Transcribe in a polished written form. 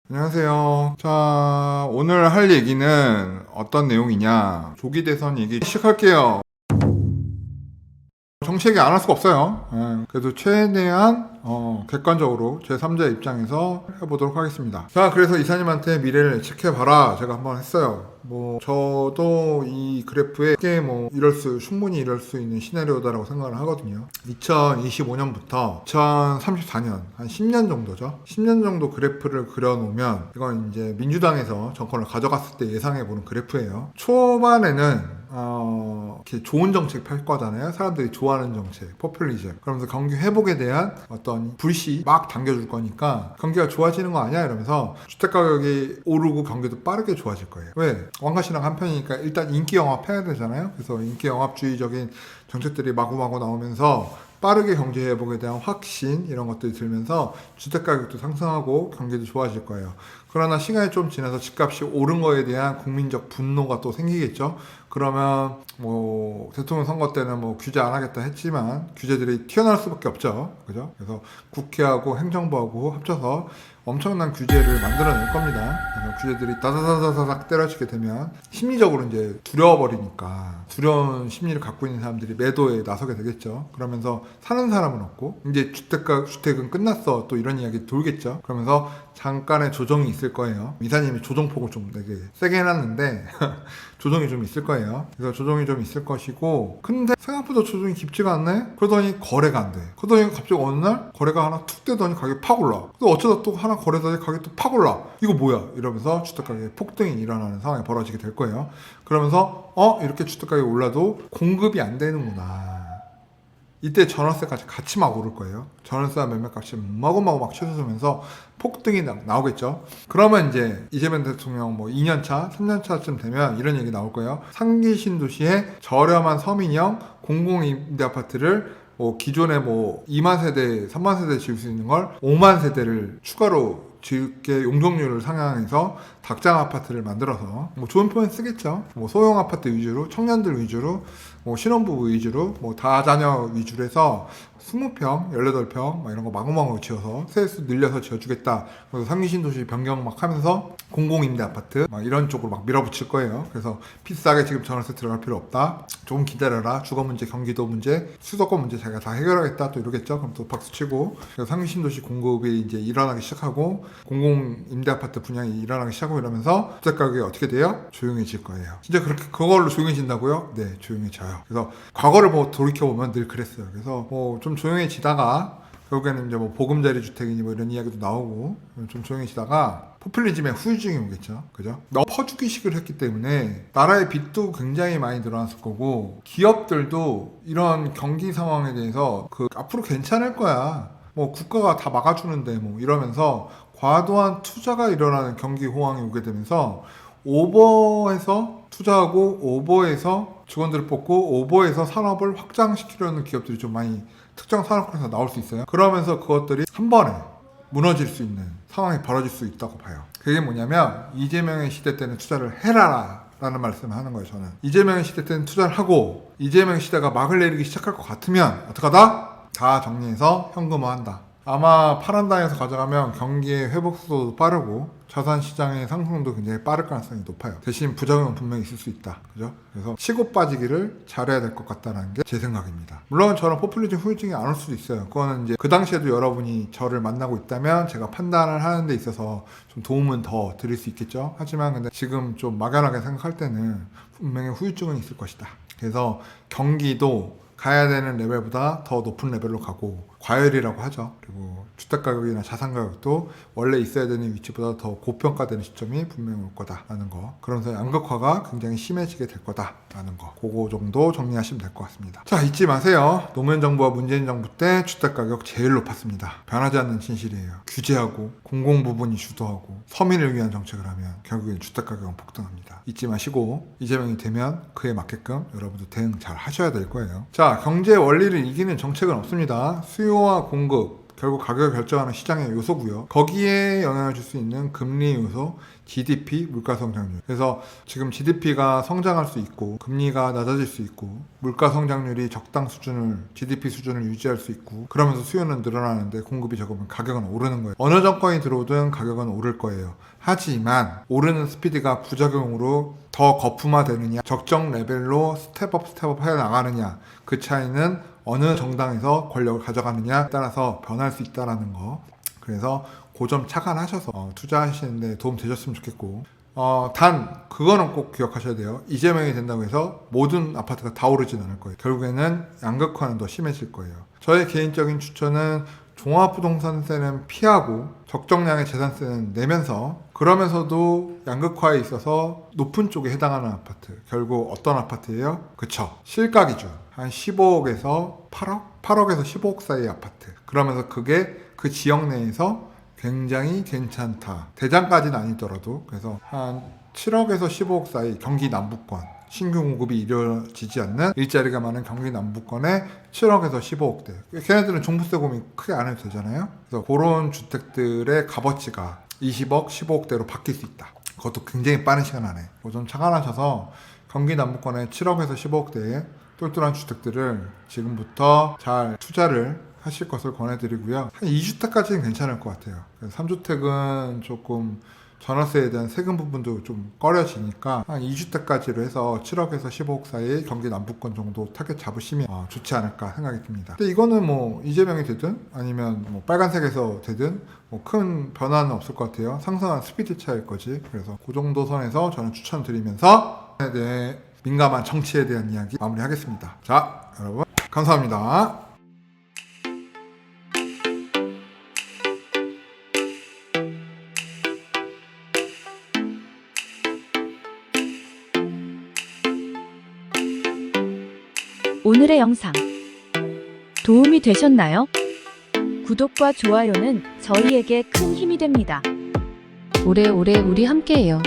안녕하세요. 자, 오늘 할 얘기는 어떤 내용이냐. 조기 대선 얘기 시작할게요. 정치 얘기 안 할 수가 없어요. 그래도 최대한 객관적으로 제3자 입장에서 해보도록 하겠습니다. 자, 그래서 이사님한테 미래를 예측해봐라 제가 한번 했어요. 저도 이 그래프에 충분히 이럴 수 있는 시나리오다라고 생각을 하거든요. 2025년부터 2034년, 한 10년 정도죠. 10년 정도 그래프를 그려놓으면, 이건 이제 민주당에서 정권을 가져갔을 때 예상해보는 그래프예요. 초반에는 이렇게 좋은 정책 펼 거잖아요. 사람들이 좋아하는 정책, 포퓰리즘. 그러면서 경기 회복에 대한 어떤 불씨 막 당겨줄 거니까 경기가 좋아지는 거 아니야? 이러면서 주택가격이 오르고 경기도 빠르게 좋아질 거예요. 왜? 왕가신랑 한편이니까 일단 인기 영합해야 되잖아요. 그래서 인기 영합주의적인 정책들이 마구마구 나오면서 빠르게 경제 회복에 대한 확신 이런 것들이 들면서 주택가격도 상승하고 경기도 좋아질 거예요. 그러나 시간이 좀 지나서 집값이 오른 거에 대한 국민적 분노가 또 생기겠죠. 그러면 대통령 선거 때는 규제 안 하겠다 했지만 규제들이 튀어나올 수밖에 없죠. 그죠? 그래서 국회하고 행정부하고 합쳐서 엄청난 규제를 만들어낼 겁니다. 그래서 규제들이 다다다다닥 때려치게 되면 심리적으로 이제 두려워버리니까 두려운 심리를 갖고 있는 사람들이 매도에 나서게 되겠죠. 그러면서 사는 사람은 없고 이제 주택은 끝났어 또 이런 이야기 돌겠죠. 그러면서 잠깐의 조정이 있을 거예요. 이사님이 조정폭을 좀 되게 세게 해놨는데 조정이 좀 있을 거예요. 그래서 조정이 좀 있을 것이고, 근데 생각보다 조정이 깊지가 않네? 그러더니 거래가 안 돼. 그러더니 갑자기 어느 날 거래가 하나 툭 되더니 가격이 팍 올라. 또 어쩌다 또 하나 거래더니 가격이 또 팍 올라. 이거 뭐야? 이러면서 주택가격의 폭등이 일어나는 상황이 벌어지게 될 거예요. 그러면서 이렇게 주택가격이 올라도 공급이 안 되는구나. 이때 전월세까지 같이 막 오를 거예요. 전월세와 매매값이 마구마구 막 치솟으면서 폭등이 나오겠죠. 그러면 이제 이재명 대통령 2년차, 3년차쯤 되면 이런 얘기 나올 거예요. 상기 신도시에 저렴한 서민형 공공임대 아파트를 기존에 2만 세대, 3만 세대 지을 수 있는 걸 5만 세대를 추가로 지을게 용적률을 상향해서 닭장 아파트를 만들어서 좋은 표현 쓰겠죠. 소형 아파트 위주로, 청년들 위주로, 신혼부부 위주로, 다자녀 위주로 해서 20평, 18평 이런 거 마구마구 지어서 세수 늘려서 지어주겠다. 그래서 상기신도시 변경 막 하면서 공공임대 아파트 이런 쪽으로 막 밀어붙일 거예요. 그래서 비싸게 지금 전월세 들어갈 필요 없다. 조금 기다려라. 주거 문제, 경기도 문제, 수도권 문제 제가 다 해결하겠다. 또 이러겠죠. 그럼 또 박수치고 상기신도시 공급이 이제 일어나기 시작하고 공공임대 아파트 분양이 일어나기 시작하고 이러면서 주택 가격이 어떻게 돼요? 조용해질 거예요. 진짜 그걸로 조용해진다고요? 네, 조용해져요. 그래서 과거를 돌이켜보면 늘 그랬어요. 그래서 좀 조용해지다가 결국에는 이제 보금자리 주택이니 이런 이야기도 나오고 좀 조용해지다가 포퓰리즘의 후유증이 오겠죠. 그죠? 너무 퍼주기식을 했기 때문에 나라의 빚도 굉장히 많이 늘어났을 거고 기업들도 이런 경기 상황에 대해서 앞으로 괜찮을 거야. 국가가 다 막아주는데 이러면서 과도한 투자가 일어나는 경기 호황이 오게 되면서 오버해서 투자하고 오버해서 직원들을 뽑고 오버해서 산업을 확장시키려는 기업들이 좀 많이 특정 산업군에서 나올 수 있어요. 그러면서 그것들이 한 번에 무너질 수 있는 상황이 벌어질 수 있다고 봐요. 그게 뭐냐면 이재명의 시대 때는 투자를 해라 라는 말씀을 하는 거예요. 저는 이재명의 시대 때는 투자를 하고 이재명 시대가 막을 내리기 시작할 것 같으면 어떡하다? 다 정리해서 현금화한다. 아마 파란당에서 가져가면 경기의 회복 속도도 빠르고 자산시장의 상승도 굉장히 빠를 가능성이 높아요. 대신 부작용은 분명히 있을 수 있다. 그죠? 그래서 치고 빠지기를 잘해야 될 것 같다는 게 제 생각입니다. 물론 저는 포퓰리즘 후유증이 안 올 수도 있어요. 그거는 이제 그 당시에도 여러분이 저를 만나고 있다면 제가 판단을 하는 데 있어서 좀 도움은 더 드릴 수 있겠죠. 하지만 근데 지금 좀 막연하게 생각할 때는 분명히 후유증은 있을 것이다. 그래서 경기도 가야 되는 레벨보다 더 높은 레벨로 가고 과열이라고 하죠. 그리고 주택가격이나 자산가격도 원래 있어야 되는 위치보다 더 고평가되는 시점이 분명히 올 거다라는 거. 그러면서 양극화가 굉장히 심해지게 될 거다라는 거. 그거 정도 정리하시면 될 것 같습니다. 자, 잊지 마세요. 노무현 정부와 문재인 정부 때 주택가격 제일 높았습니다. 변하지 않는 진실이에요. 규제하고 공공부분이 주도하고 서민을 위한 정책을 하면 결국엔 주택가격은 폭등합니다. 잊지 마시고 이재명이 되면 그에 맞게끔 여러분도 대응 잘 하셔야 될 거예요. 자, 경제 원리를 이기는 정책은 없습니다. 수요와 공급 결국 가격을 결정하는 시장의 요소고요. 거기에 영향을 줄 수 있는 금리 요소, GDP, 물가 성장률. 그래서 지금 GDP가 성장할 수 있고 금리가 낮아질 수 있고 물가 성장률이 적당 수준을 GDP 수준을 유지할 수 있고 그러면서 수요는 늘어나는데 공급이 적으면 가격은 오르는 거예요. 어느 정권이 들어오든 가격은 오를 거예요. 하지만 오르는 스피드가 부작용으로 더 거품화되느냐 적정 레벨로 스텝업 해나가느냐 그 차이는 어느 정당에서 권력을 가져가느냐에 따라서 변할 수 있다는 거. 그래서 그 점 착안하셔서 투자하시는데 도움 되셨으면 좋겠고 단 그거는 꼭 기억하셔야 돼요. 이재명이 된다고 해서 모든 아파트가 다 오르진 않을 거예요. 결국에는 양극화는 더 심해질 거예요. 저의 개인적인 추천은 종합부동산세는 피하고 적정량의 재산세는 내면서 그러면서도 양극화에 있어서 높은 쪽에 해당하는 아파트. 결국 어떤 아파트예요? 그쵸, 실가 기준 한 15억에서 8억? 8억에서 15억 사이의 아파트. 그러면서 그게 그 지역 내에서 굉장히 괜찮다. 대장까지는 아니더라도 그래서 한 7억에서 15억 사이 경기 남부권 신규 공급이 이루어지지 않는 일자리가 많은 경기 남부권에 7억에서 15억대. 걔네들은 종부세 고민 크게 안 해도 되잖아요. 그래서 그런 주택들의 값어치가 20억, 15억대로 바뀔 수 있다. 그것도 굉장히 빠른 시간 안에. 좀 착안하셔서 경기 남부권에 7억에서 15억대의 똘똘한 주택들을 지금부터 잘 투자를 하실 것을 권해드리고요. 한 2주택까지는 괜찮을 것 같아요. 3주택은 조금 전월세에 대한 세금 부분도 좀 꺼려지니까 한 2주택까지로 해서 7억에서 15억 사이 경기 남부권 정도 타겟 잡으시면 좋지 않을까 생각이 듭니다. 근데 이거는 뭐 이재명이 되든 아니면 뭐 빨간색에서 되든 뭐 큰 변화는 없을 것 같아요. 상승한 스피드 차일 거지. 그래서 그 정도 선에서 저는 추천드리면서 네, 민감한 정치에 대한 이야기 마무리하겠습니다. 자, 여러분 감사합니다. 오늘의 영상 도움이 되셨나요? 구독과 좋아요는 저희에게 큰 힘이 됩니다. 오래오래 우리 함께해요.